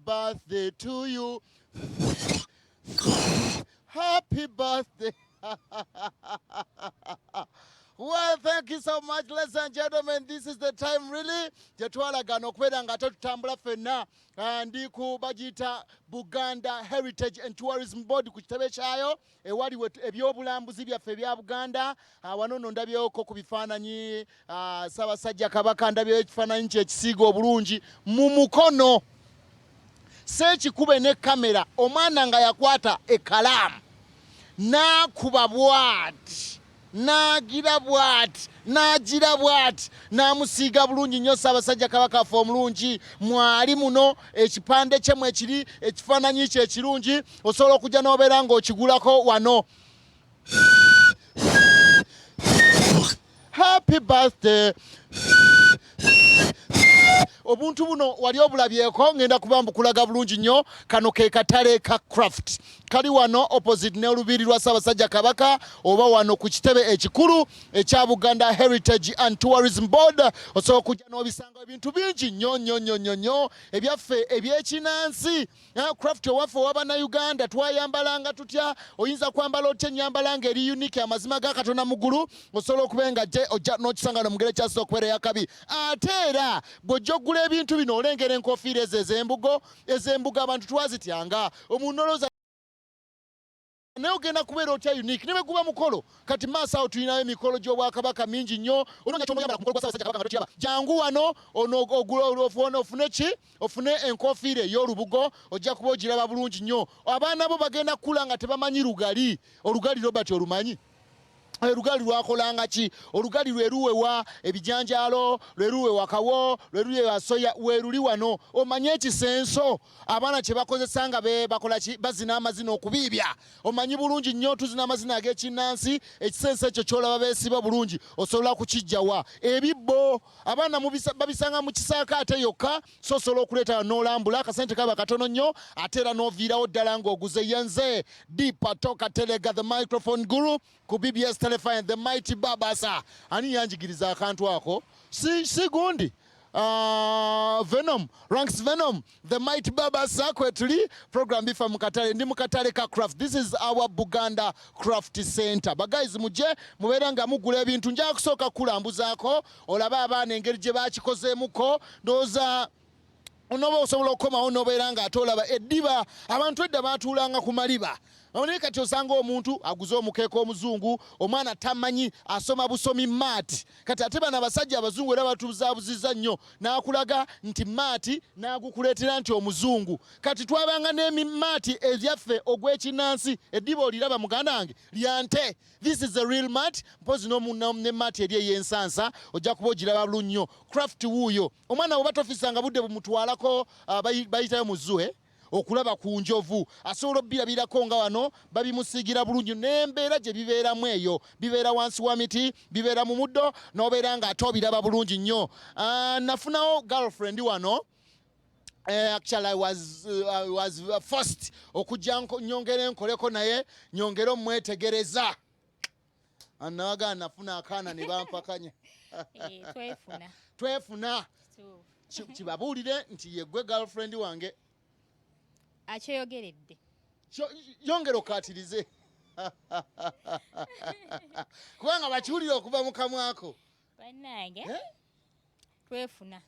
birthday to you. Happy birthday. Well, thank you so much, ladies and gentlemen. This is the time, really. Jetwalagano kwera nga tutambula fenna ndi ku bagita Buganda Heritage and Tourism Board ku kitebe kyayo ewali ebyobulambuzi byaffe bya Buganda. Wano nno ndabyeko ku bifaananyi Ssaabasajja Kabaka, ndabyeyo ekifaananyi kye ekisiiga obulungi mu mukono. Seekikube ne kamera, omwana nga yakwata ekkalaamu n'akuba bw'ati. Nagira bwati, nagira bwati, namusiiga bulungi nnyo Ssaabasajja Kabaka affe omulungi. Mwali muno ekipande kyemu ekiri ekifaananyi kye ekirungi osobola okujja n'obeera ng'okigulako wano. Happy birthday. Obuntu buno wali obulabyeko, ngenda kuba mbukulaga bulungi nnyo. Kano ke katale ka craft kali wano opposite ne olubiri lwa Ssaabasajja Kabaka oba wano ku kitebe ekikulu ekya Buganda Heritage and Tourism Board. Osobola okujja n'obisanga ebintu bingi nnyo ebyaffe ebyekinansi. Craft owaffe ow'Abannayuganda twayambalanga tutya, oyinza kwambala otya ennyambalanga eri unique amazima ga Katonda muggulu. Osobola okuba nga ojja n'okisanga no mugere kyasooka okubeera eyakabi. Ate era bw'ojja okugula ebintu bino olengera enkofiira ezo ez'embugo abantu twazityanga. Omuntu olowooza naye ogenda kubeera otya unique ne bwe guba mukolo. Kati maaso awo tulinayo emikolo gy'Obwakabaka mingi nnyo. Olwanga ky'onoyambala ku mukolo gwa Ssaabasajja Kabaka nga totuyaba. Jangu wano ofune enkofiira ey'olubugo, ojja kuba ogiraba bulungi nnyo. Abaana bo bagenda kukula nga tebamanyi lugali. Olugali Robert olumanyi? Olugali lwakolanga ki? Olugali lwe luwewa ebijanjaalo, lwe luwewa kawo, lwe luwewa soya, we luli wano. Omanye ekisenso abaana kye bakozesa nga bakola ki? Bazina amazina okubiibya. Omanyi bulungi nnyo tuzina amazina ag'ekinnansi. Ekisenso ekyo ky'olaba beesiba bulungi osobola kukijjawa. Ebibbo abaana babisanga mu kisaakaate yokka, so osobola okuleeta n'olambula akasente kaba katono nnyo ate era n'oviirawo ddala ng'oguze. Yenze Dipatoka Telega the microphone guru ku BBS Telefine the mighty Babasa. Ani yanjigiriza akantu ako? Si gundi. Venom, Ranks Venom, the mighty Babasa kwetuli program bifa mukatale ndi mukatale ka craft. This is our Buganda Craft Center. Bagayizi muje mubeera nga mugula ebintu. Nja kusooka kulambuzaako olaba abaana engeri gye bakikozeemuko ndowooza onoba osobola okukomawo n'obeera nga ate olaba eddiba. Abantu edda baatuulanga ku maliba. Naye kati osanga omuntu aguze omukeeka omuzungu, omwana tamanyi asoma busomi maati. Kati ate bano abasajja abazungu era batubuzaabuzizza nnyo n'akulaga nti maati n'agukuleetera nti omuzungu. Kati twabanga n'emaati ebyaffe ogw'ekinnansi, eddiba oliraba muganda wange lyante. This is a real mat. Mpozi ne maati eri ey'ensansa ojja kuba ogiraba bulungi nnyo. Craft wuuyo omwana bw'oba tofisanga budde bumutwalako bayitayo mu zoo okulaba ku njovu, asobola obbirabirako nga wano babimusiigira bulungi n'embeera gye bibeeramu eyo. Bibeera wansi wa miti, bibeera mu muddo n'obeera nga ate obiraba bulungi nnyo. Nafunawo girlfriend wano. Actually I was forced okujja nyongere enkoleko naye nyongere omwetegereza. Anawaga nafuna akaana ne bampakanya. Twefuna. Kibabuulire nti yegwe girlfriend wange. Akyogeredde. Yongera okatirize. Kubanga bakiwulira okuva mu kamwako. Bannange. Twefuna.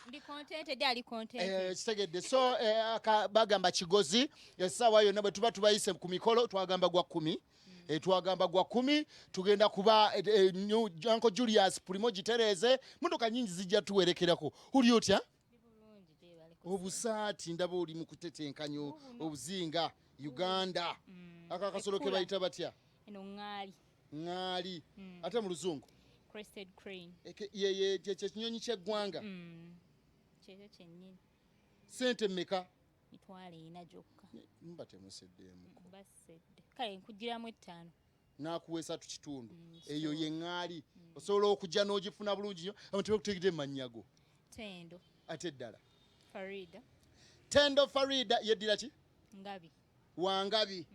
Ndi contented ali contented. Kitegedde. So bagamba kigozi essaawa yonna bwe tuba tubayise ku mikolo twagamba gwa 10. Twagamba gwa 10 tugenda kuba Uncle Julius Primo Gitereze. Motoka nyingi zijja tuwerekerako. Uli otya? Obusaati ndaba oli mu kutetenkanyo obuzinga Uganda. Akakasolo ke bayita batya? Eno Ŋŋaali. Ate mu luzungu? Crested crane. Ye kinyonyi ky'eggwanga. Kyekyo kyennyini. Sente mmeka? 400 gyokka. Mba temuseddeemuko. Basedde. Kale nkugiramu 5. N'akuweesa tukitundu. Eyo ye ŋŋaali. Osobola okujja n'ogifuna bulungi nnyo. Abantu bakutegedde mu mannya go. Tendo. Ate ddala. Farida. Tendo Farida yeddira ki? Ngabi. Wangabi.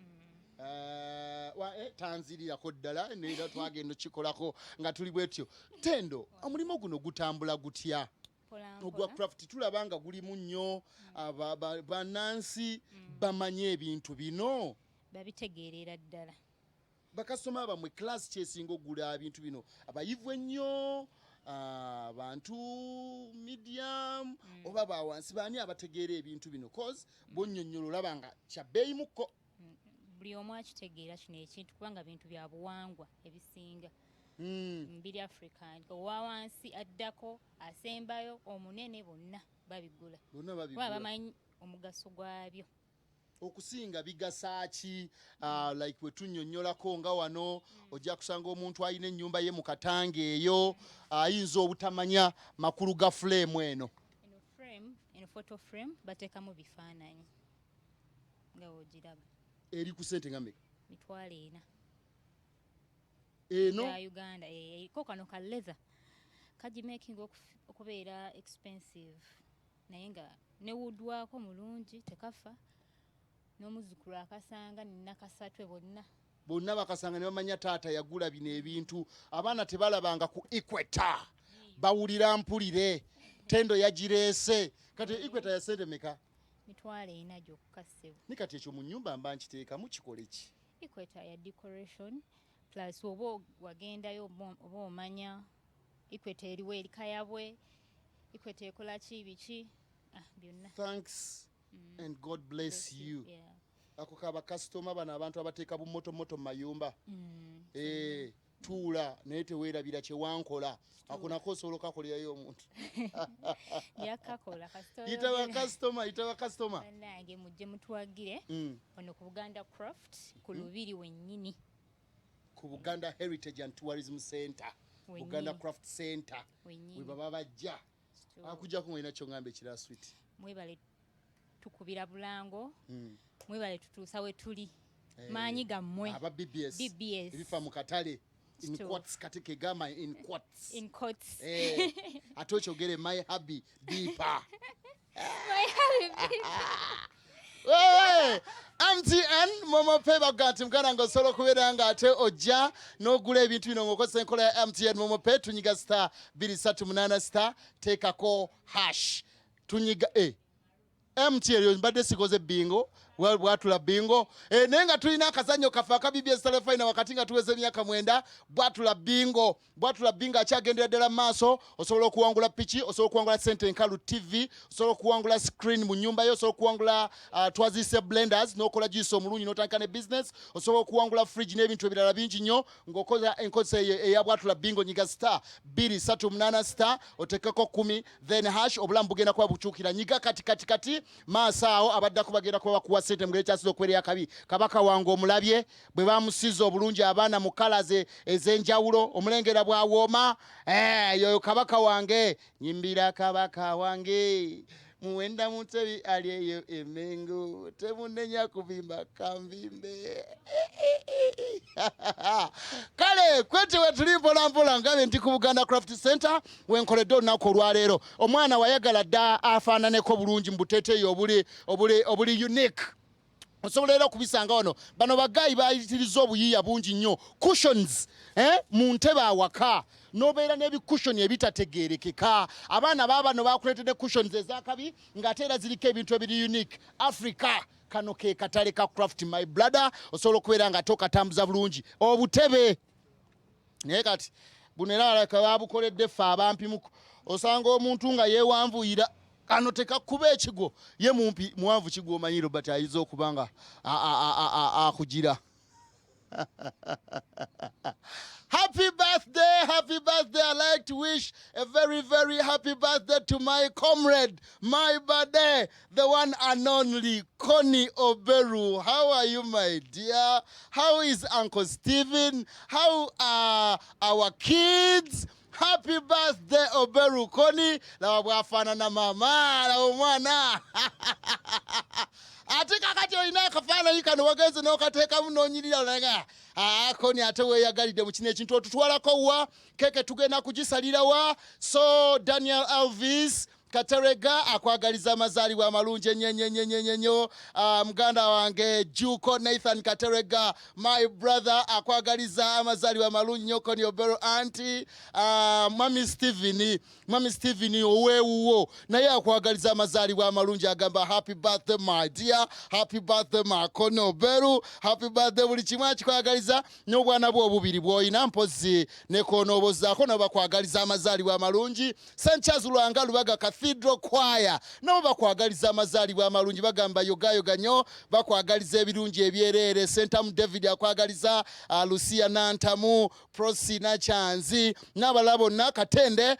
Tanzirirako ddala neera twagenda kikolako nga tuli bwetyo. Tendo, omulimu guno gutambula gutya? ogwa craft tulaba nga gulimu nnyo bannansi bamanye ebintu bino babitegeerera ddala bakasitoma bamwe class kyesinga ogula ebintu bino abayivu ennyo abantu medium oba bawansi baani abategeera ebintu bino cause bonnyonnyola olaba nga kyabbeeyi mukko buli omu akitegeera kino ekintu kubanga bintu bya buwangwa ebisinga mbiri african owa wansi addako asembayo omunene bonna babigula kuba bamanyi omugaso gwabyo okusinga bigasa ki like we tunnyonnyolako nga wano ojja kusanga omuntu alina ennyumba ye mu katange eyo ayinza obutamanya makulu ga frame eno photo frame bateekamu bifaananyi nga wogiraba eri ku ssente nga meka $400 eno ya Uganda ko kano ka leather kagimaking okubeera expensive naye nga newuddwako mulungi tekafa n'omuzukulu akasanga nnakasatwe bonna bakasanga ne bamanya taata yagula bino ebintu abaana tebalabanga ku equator bawulira mpulire tendo yagireese kati equator ya ssente meka $400 gyokka ssebo ni kati ekyo mu nnyumba mba nkiteekamu kikole ki equator ya decoration plus oba wagendayo oba omanya equator eriwo erikayabwe equator ekola ki biki byonna thanks and God bless you. Ako kaba customer bana abantu abateeka bumoto mu mayumba. Tuula naye teweerabira kye wankola. Ako nako osobola okakolerayo omuntu. Yakakola customer. Itawa customer. Nange mujje mutwagire ono ku Buganda Craft ku Lubiri wennyini. Ku Buganda Heritage and Tourism Center. Buganda Craft Center. We baba bajja. Akujja ku ng'ina kyongambe kira sweet. Mwebale tukubira bulango mwebale tutuusa we tuli maanyi gammwe aba BBS ebifa mu katale in quotes kateke gama in quotes ate okyogere my hubby deeper MTN momo pay bagati muganda ng'osobola okubeera nga ate ojja n'ogula ebintu bino ng'okozesa enkola ya MTN momo pay tunyiga star 238 star teekako hash tunyiga MTN mbadde sikoze bingo bwatula bingo naye nga tulina akazannyo kaffe aka BBS telefina wakati nga tuweze emyaka 9 bwatula bingo akyagendera ddala mu maaso osobola okuwangula piki osobola okuwangula sente nkalu TV osobola okuwangula screen mu nnyumba yo osobola okuwangula twazise blenders n'okola juice omulungi n'otandika ne business osobola okuwangula fridge n'ebintu ebirala bingi nnyo ng'okoza enkozesa eya bwatula bingo nyiga star 238 star otekeko 10 then hash obulamu bugenda kuba bukyukira nyiga kati maaso awo abaddako bagenda kuba bakuwa sente mugere kyasiza okwerera kabi kabaka wange omulabye bwe bamusiza obulungi abaana mu kalaze ez'enjawulo omulengera bwawooma yoyo kabaka wange nyimbira kabaka wange muwenda mutebi ali eyo emengo temunenya kubimba kanvimbe kale kwete wetuli mpolampola ngabe nti ku Buganda Craft Center wenkoledde olunaku olwaleero omwana wayagala dda afaananeko bulungi mu buteeteeyi obuli unique osobola era okubisanga wano bano bagayi bayitiriza obuyiiya bungi nnyo cushions mu ntebe awaka nobeera n'ebikushoni ebitategeerekeka abaana baabano bakuleetedde cushions ezakabi ng'ate era ziriko ebintu ebiri unique Africa kano ke katale ka craft my brother osobola okubeera nga tokatambuza bulungi obutebe naye kati buno era alaka babukoledde ffe abampimuko osanga omuntu nga yeewanvuyira kano tekakuba ekigo ye mumpi muwanvu kigo omanyi Robert ayiza okubanga akugira Happy birthday. I'd like to wish a very, very happy birthday to my comrade, my buddy, the one and only Connie Oberu. How are you, my dear? How is Uncle Stephen? How are our kids? Happy birthday, Oberu Connie. Lawa bwafaanana mama, lawa mwana. Ate kakati olina akafaananyi kano wagenze n'okateekamu n'onyirira olaga Connie ate weeyagalidde mu kino ekintu otutwalako wa keke tugenda kugisalira wa so Daniel Elvis Katerega akwagaliza amazaalibwa amalungi ennyo. Muganda wange Juko Nathan Katerega, my brother, akwagaliza amazaalibwa amalungi nnyo Connie Obero auntie. Mami Stephen owewuwo naye akwagaliza amazaalibwa amalungi agamba happy birthday my dear, happy birthday my Connie Obero, happy birthday buli kimu akikwagaliza n'obwana bwo obubiri bw'olina mpozi ne koonoobozaako nabo bakwagaliza amazaalibwa amalungi. St. Charles Lwanga Lubaga Cathedral Choir nabo bakwagaliza amazaalibwa amalungi bagamba yogayoga nnyo bakwagaliza ebirungi ebyereere. Sentamu David akwagaliza Lucia Nantamu, Prosi Nachanzi n'abalala bonna Katende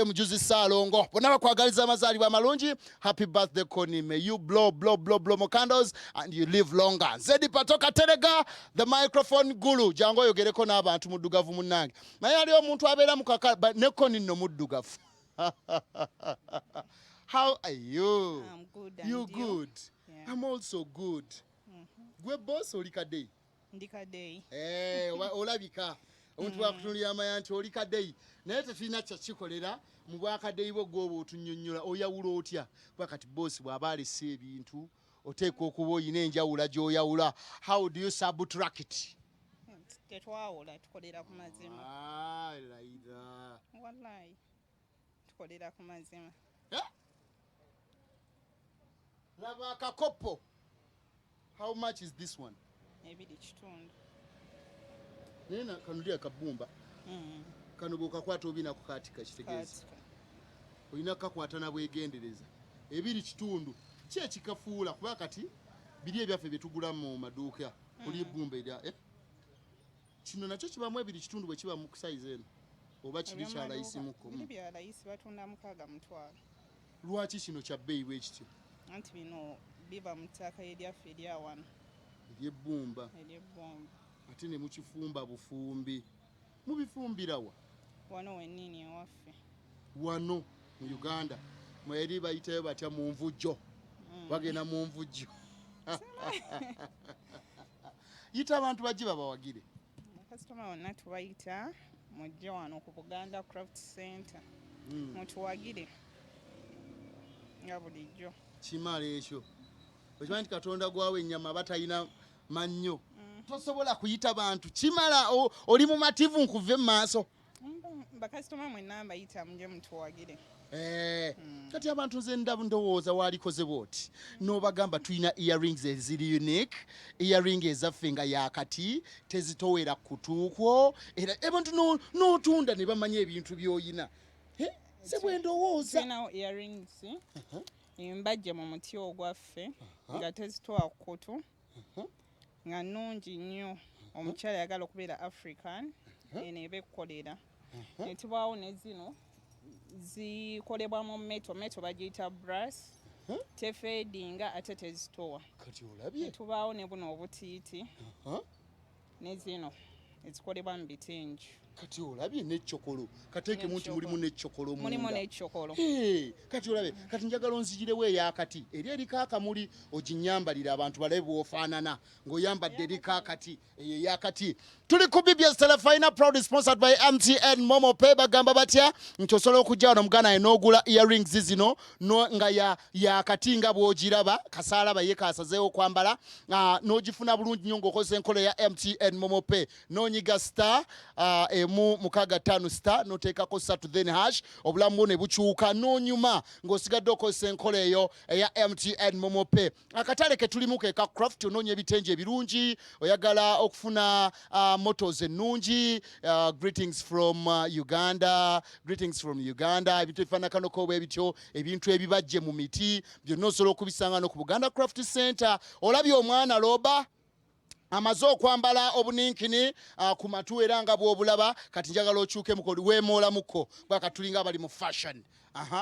Mujuzi Salongo bonna bakwagaliza amazaalibwa amalungi. Happy birthday Connie, may you blow more candles and you live longer. Zedi Pato Katerega the microphone guru jango yogereko n'abantu muddugavu munnange naye ali omuntu abeera mukaka ne Connie nno muddugavu. How are you? I'm good. You good? Yeah. I'm also good. Gwe boss oli kadei? Ndi kadei. Olabika. Omuntu wakutunulira amaya nti oli kadei. Naye tetulina kyakikolera mu bwakadei bwo gwoba otunnyonnyola oyawula otya. Kuba kati boss bw'aba alese ebintu oteekwa okuba oyina enjawula gy'oyawula. How do you subtract it? Tetwawula tukolera ku mazima. Laida. Wallahi. Tukolera ku mazima. Laba akakopo. How much is this one? Ebiri kitundu. Nena kanulia kabumba. Kano bwokakwata obina ku katika kitegeeza. Olina kakwata na bwegendereza. Ebiri kitundu. Ki ekikafuula kuba kati biri ebyaffe bye tugula mu maduuka. Oli ebbumba erya kino nakyo kibamu ebiri kitundu bwe kiba mu size eno. Oba kiri kya layisi muko. Biri bya layisi batunda mukaaga mutwalo. Lwaki kino kya bbeeyi bwe kityo? Anti bino biba mu ttaka eryaffe erya wano. Ery'ebbumba. Ery'ebbumba. Ate ne mukifumba bufumbi. Mubifumbirawa? Wano wennyini ewaffe. Wano mu Uganda mweri bayitayo batya mu nvujjo. Bagenda mu nvujjo. Yita abantu bagiba bawagire. Bakasitoma bonna tubayita mujje wano ku Buganda Craft Center. Mutuwagire. Nga bulijjo. Kimala ekyo. Okimanyi nti Katonda gwawe ennyama batalina mannyo. Tosobola kuyita bantu. Kimala oli mu mativu nkuve mu maaso. Bakasitoma mwenna mbayita muje mutuwagire. Kati abantu nze ndowooza walikoze bwoti n'obagamba tulina earrings eziri unique, earring ezaffe nga yakati tezitowera kutuukwo era abantu n'otunda ne bamanya ebintu by'oyina. Se bwe ndowooza tulinawo earrings embajje mu muti ogwaffe nga tezitowa kutu nga nnungi nnyo omukyala yagala okubeera African eno eba ekkolera. Netubaawo ne zino zikolebwa mu meto bagiyita brass tefeedinga ate tezitowa. Kati olabye tubaawo ne buno obutiiti ne zino ezikolebwa mu bitengi. Kati olabye n'eccokolo kateekemu nti mulimu n'eccokolo munda. Mulimu n'eccokolo. Kati olabye kati njagala onzigirewo eyakati eri eriko akamuli oginyambalira abantu balabe bw'ofaanana ng'oyambadde eriko akati eyo eyakati. Tuli ku BBS Telefina proud sponsored by MTN Momo Pay bagamba batya nti osobola okujja wano muganda ye n'ogula earrings zino nga yakati nga bw'ogiraba kasaalaba ye kasazeewo okwambala n'ogifuna bulungi nnyo ng'okozesa enkola ya MTN Momo Pay n'onyiga star mu mukaga 5 star noteekako 3 then hash obulamu bwo ne bukyuka n'onyuma ng'osigadde okozesa enkola eyo eya MTN Momo Pay. Akatale ke tulimu ke ka craft onoonya ebitengi ebirungi oyagala okufuna motors ennungi. Greetings from Uganda, ebintu ebifaanakanako bwebityo ebintu ebibajje mu miti byonna osobola okubisanga no ku Buganda Craft Center. Olabye omwana Loba amaze okwambala obuninkini ku matu era nga bw'obulaba kati njagala okyukemu weemoolamuko bwakatulinga abali mu fashion.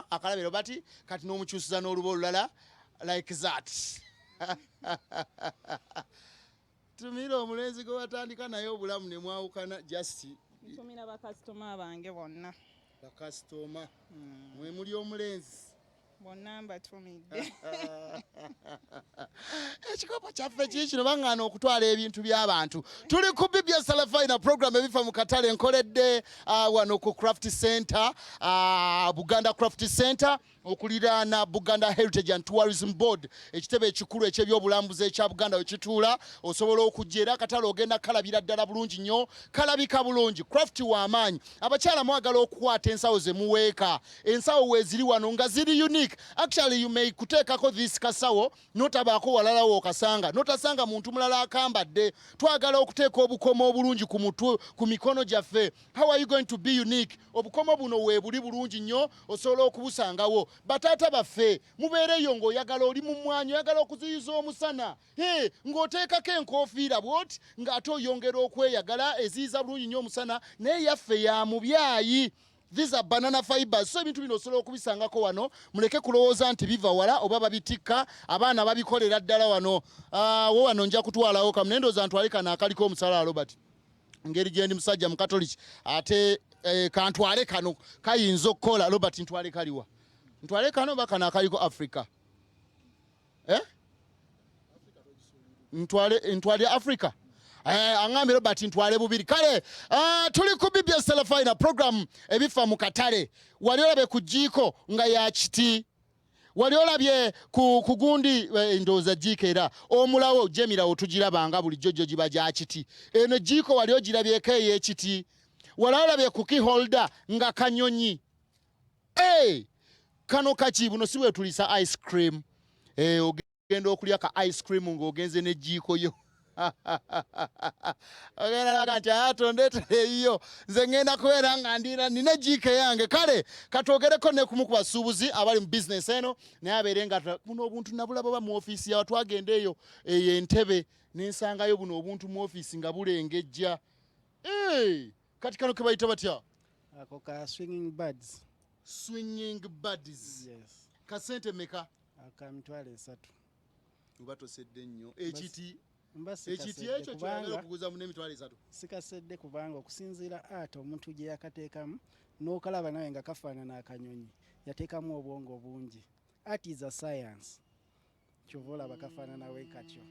Akalabiro bati kati n'omukyusiza n'oluba olulala like that. Tumira omulenzi gwe watandika naye obulamu ne mwawukana just. Ntumira bakasitoma bange bonna. Bakasitoma mwe muli omulenzi bonna mbatumidde. Ekikopo kyaffe kino baŋŋaana okutwala ebintu by'abantu. Tuli ku BBS Salafina program ebifa mu katale nkoledde wano ku Craft Center, Buganda Craft Center okuliraana Buganda Heritage and Tourism Board, ekitebe ekikulu eky'ebyobulambuzi ekya Buganda we kituula. Osobola okujja era akatale ogenda kalabira ddala bulungi nnyo, kalabika bulungi. Craft w'amaanyi. Abakyala mwagala okukwata ensawo ze muweeka. Ensawo weeziri wano nga ziri unique. Actually you may kuteekako this kasawo notabaako walala w'okasanga, notasanga muntu mulala akambadde. Twagala okuteeka obukomo obulungi ku mutwe, ku mikono gyaffe. How are you going to be unique? Obukomo buno weebuli bulungi nnyo, osobola okubusangawo. Bataata baffe mubeereyo ng'oyagala oli mu mmwanyi, oyagala okuziyiza omusana, ng'oteekako enkoofiira bw'oti ng'ate oyongera okweyagala eziyiza bulungi nnyo omusana, naye yaffe ya mubyayi. These are banana fibers. So ebintu bino osobola okubisangako wano. Muleke kulowooza nti biva wala oba babitikka, abaana babikolera ddala wano. Wo wano nja kutwalawo kamu naye ndowooza ntwale kano akaliko omusalala Robert. Ngeri gye ndi musajja Mukatoliki ate kantwale kano kayinza okukola Robert, ntwale kaliwa? Ntwale kano oba kano akaliko Africa? Ntwale Africa? Angambe Robert ntwale bubiri. Kale tuli ku BBS Salafina program ebifa mu katale. Wali olabye ku jjiiko nga ya kiti. Wali olabye ku gundi ndowooza jjiiko era omulawo gyemirawo tugirabanga bulijjo gyo giba gya kiti. Eno jjiiko wali ogirabyeko ey'ekiti. Wali olabye ku key holder nga kanyonyi. Kano kaki buno si weetulisa ice cream. Ogenda okulya ka ice cream ng'ogenze ne jjiiko yo. Ogenda nti atondeetereyo nze ngenda kubeera nga ndira nina jjiiko yange. Kale katwogereko ne kumu ku basuubuzi abali mu bizinesi eno naye abeere nga buno obuntu nabulaba ba mu ofiisi yawe. Twagenda eyo entebe n'ensangayo buno obuntu mu ofiisi nga bulengejja. Kati kano ke bayita batya? Ako ka swinging birds. Swinging birds. Yes. Kasente meka? Aka mitwalo 3. Uba tosedde nnyo. Ekiti Ekiti ekyo kyagala okuguza mu n'emitwalo 3. Sikasedde kubanga okusinziira ate omuntu gye yakateekamu n'okalaba nawe nga kafaanana akanyonyi yateekamu obwongo bungi. Art is a science. Kyova olaba kafaanana we katyo.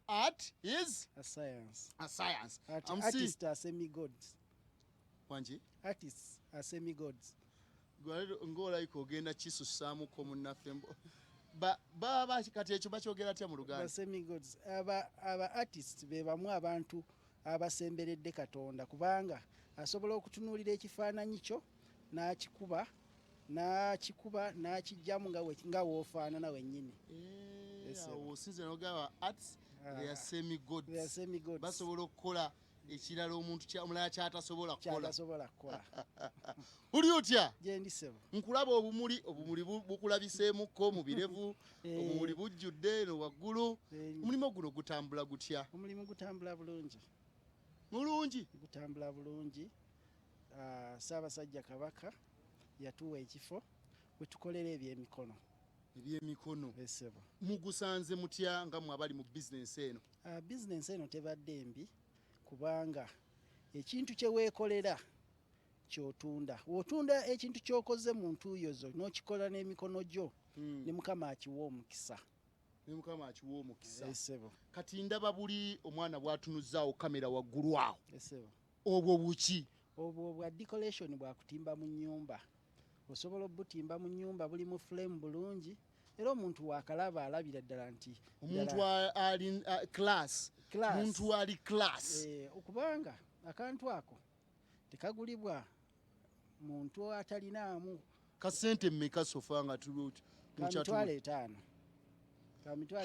Art is a science. A science. Artists are semi-gods. Wanji? Artists are semi-gods. Ng'olayika ogenda kisussaamuko munnaffe. Baba kati ekyo bakyogera atya mu Luganda? Semi-gods. Aba artists be bamu abantu abasemberedde Katonda kubanga asobola okutunuulira ekifaananyi kyo n'akikuba n'akijjamu nga w'ofaanana wennyini. Osinze n'ogamba arts they are semi-gods. They are semi-gods. Basobola okukola ekirala omuntu omulala kyatasobola kukola. Uli otya? Gyendi sebo. Nkulaba obumuli bukulabiseemukko mu birevu, obumuli bujjudde eno waggulu. Omulimu guno gutambula gutya? Omulimu gutambula bulungi. Mulungi? Gutambula bulungi. Ssaabasajja Kabaka yatuwa ekifo we tukolera ebyemikono. Ebyemikono. Esebo. Mugusanze mutya nga mmwe abali mu bizinensi eno? Bizinensi eno tebadde mbi kubanga ekintu kye weekolera ky'otunda. W'otunda ekintu ky'okoze mu ntuuyo zo n'okikola n'emikono gyo ne Mukama akiwa omukisa. Ne Mukama akiwa omukisa. Esebo. Kati ndaba buli omwana bw'atunuzzaawo kamera waggulu awo. Esebo. Obwo buki? Obwo bwa decoration bwakutimba mu nnyumba. Osobola obutimba mu nnyumba buli mu flame bulungi era omuntu waakalaba alabira ddala nti omuntu ali class. Muntu ali class. Okubanga akantu ako tekagulibwa muntu atalinaamu. Kasente mmeka sofa nga tuluti? Mitwalo 5.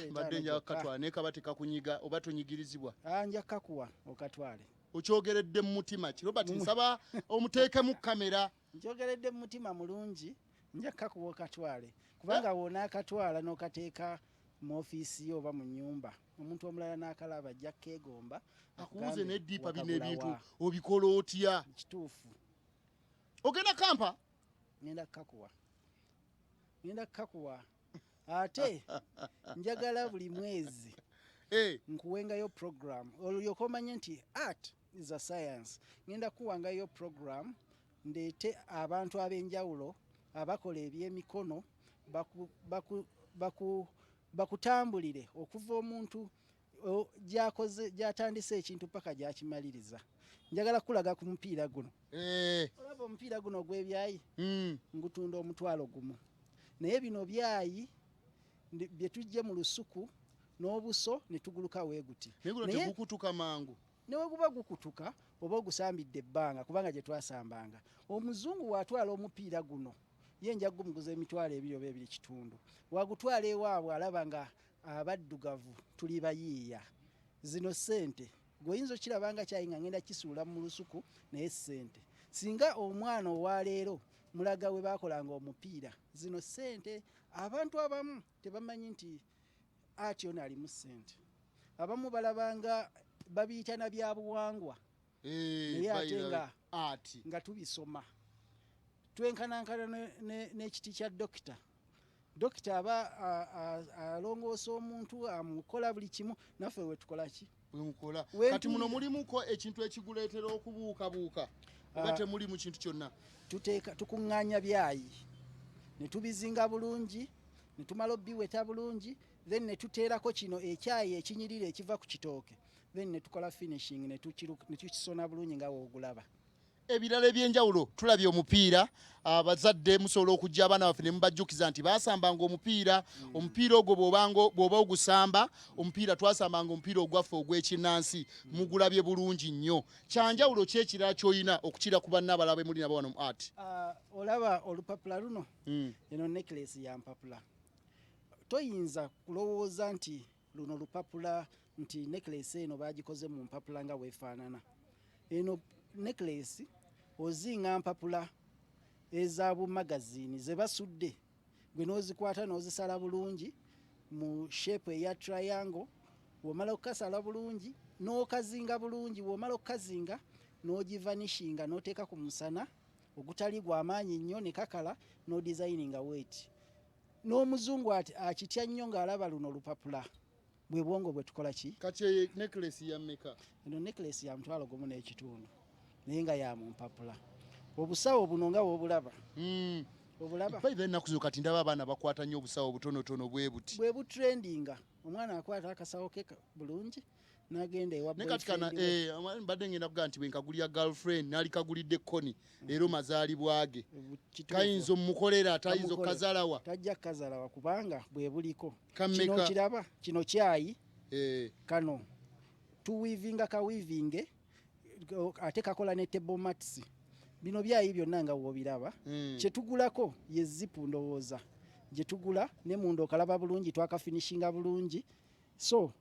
Mbadde nja katwala naye kaba tekakunyiga oba tonyigirizibwa? Nja kakuwa okatwale. Okyogeredde mu mutima ki? Robert nsaba omuteekemu kamera. Nkyogeredde mu mutima mulungi nja kakuwa okatwale kubanga wona akatwala n'okateeka mu ofiisi yo oba mu nnyumba omuntu omulala n'akalaba ajja keegomba akubuze n'eddiipa bino ebintu obikola otya? Kituufu. Ogenda kampa? Ngenda kukakuwa ate njagala buli mwezi nkuwengayo program olyoka omanye nti art is a science. Ngenda kuwangayo program ndeete abantu ab'enjawulo abakola ebyemikono bakutambulire okuva omuntu gyatandise ekintu paka gyakimaliriza. Njagala kulaga ku mupiira guno. Olaba omupiira guno gw'ebyayi ngutunda $1,000. Naye bino byayi bye tujje mu lusuku n'obuso ne tuguluka weeguti. Naye tegukutuka mangu. Newe guba gukutuka oba ogusambidde ebbanga kubanga gye twasambanga. Omuzungu watwala omupiira guno ye nja gumuguza $2,200 oba $2,200. Wagutwala ewaabwe alaba nga abaddugavu tuli bayiiya. Zino ssente goyinza okirabanga kyayinga ngenda kisuula mu lusuku naye ssente. Singa omwana owaleero mulaga we baakolanga omupiira zino ssente abantu abamu tebamanyi nti atyo nalimu ssente. Abamu balabanga babiyita na byabuwangwa naye ate nga tubisoma. Twenkanankana n'ekiti kya dokita. Dokita aba alongoosa omuntu amukola buli kimu naffe we tukola ki? Wemukola. Kati muno mulimuko ekintu ekiguleetera okubuukabuuka oba temulimu kintu kyonna? Tukuŋŋaanya byayi ne tubizinga bulungi ne tumala obbiweta bulungi then ne tuteerako kino ekyayi ekinyirira ekiva ku kitooke then ne tukola finishing ne tukisona bulungi nga woogulaba. Ebirala ebyenjawulo tulabye omupiira abazadde musobola okujja abaana baffe ne mubajjukiza nti baasambanga omupiira omupiira ogwo bw'oba ogusamba omupiira twasambanga omupiira ogwaffe ogw'ekinnansi mugulabye bulungi nnyo. Kyanjawulo ki ekirala ky'olina okukira ku banna abalala be muli nabo wano mu art? Olaba olupapula luno eno necklace ya mpapula. Toyinza kulowooza nti luno lupapula nti necklace eno bagikoze mu mpapula nga weefaanana. Eno necklace ozinga mpapula eza bumagazini ze basudde gwe n'ozikwata n'ozisala bulungi mu shape eya triangle. Womala okukasala bulungi n'okazinga bulungi womala okukazinga n'ogivanishinga n'oteeka ku musana ogutali gw'amaanyi nnyo ne kakala n'odesigninga weight. N'omuzungu akitya nnyo ng'alaba luno lupapula bwe bwongo bwe tukola ki? Kati necklace ya mmeka? Eno necklace ya $1,500 naye nga ya mu mpapula. Obusawo buno nga w'obulaba. Obulaba? Bayiba ennaku zino kati ndaba abaana bakwata nnyo obusawo butonotono bwe buti. Bwe butrendinga omwana akwata akasawo ke bulungi n'agenda ewa boyfriend. Ne kati kana mbadde ngenda kugaa nti bwe nkagulira girlfriend n'ali kagulidde Koni leero mazaalibwa ge. Kayinza omukolera atayinza okukazalawa. Tajja kukazalawa kubanga bwe buliko. Kino kiraba kino kyayi kano tuwiivinga kawiivinge ate kakola ne table mats. Bino byayi byonna nga w'obiraba kye tugulako ye zipu ndowooza gye tugula ne munda okalaba bulungi twakafinishinga bulungi. So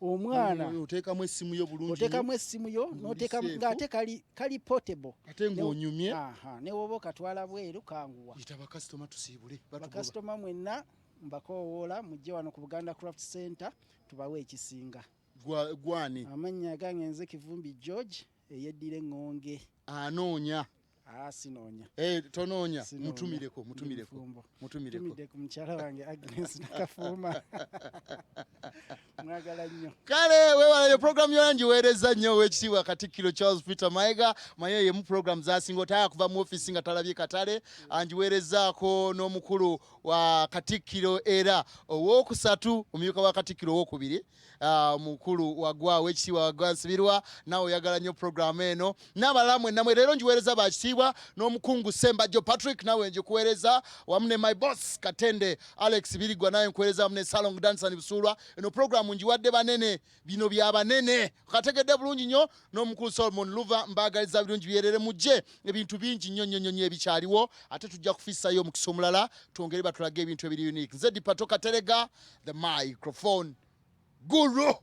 omwana oteekamu essimu yo bulungi, oteekamu essimu yo n'oteeka ng'ate kali portable ate ng'onyumye. Ne woba okatwala bweru kanguwa. Yita bakasitoma tusiibule. Bakasitoma mwenna mbakoowoola mujje wano ku Buganda Craft Center tubawe ekisinga. Gwani? Amannya gange nze Kivumbi George eyeddira eŋŋonge. Anoonya. Sinoonya. Tonoonya. Mutumireko. Mutumire ku mukyala wange Agnes Nakafuuma. Mwagala nnyo. Kale weewalayo program yona ngiweereza nnyo ow'ekitiibwa Katikkiro Charles Peter Mayiga. Maye ye mu program zaasinga otaya kuva mu office nga talabye katale. Angiweerezaako n'omukulu wa Katikkiro era ow'okusatu omumyuka wa Katikkiro ow'okubiri. Mukulu wagwa w'ekitiibwa Wagwa Nsibirwa nawe oyagala nnyo program eno. N'abalala mwenna mwe leero ngiweereza bakitiibwa n'omukungu Sembajjo Patrick nawe nkuweereza wamu ne my boss Katende Alex Birigwa nawe nkuweereza wamu ne Salong Dansan Busulwa. Eno program ngiwadde banene bino bya banene kategedde bulungi nnyo n'omukulu Solomon Luva mbaagaliza birungi byerere mujje ebintu bingi nnyo ebikyaliwo ate tujja kufissayo omukisa omulala twongere batulage ebintu ebiri unique. Nze Dipato Katerega the microphone guru.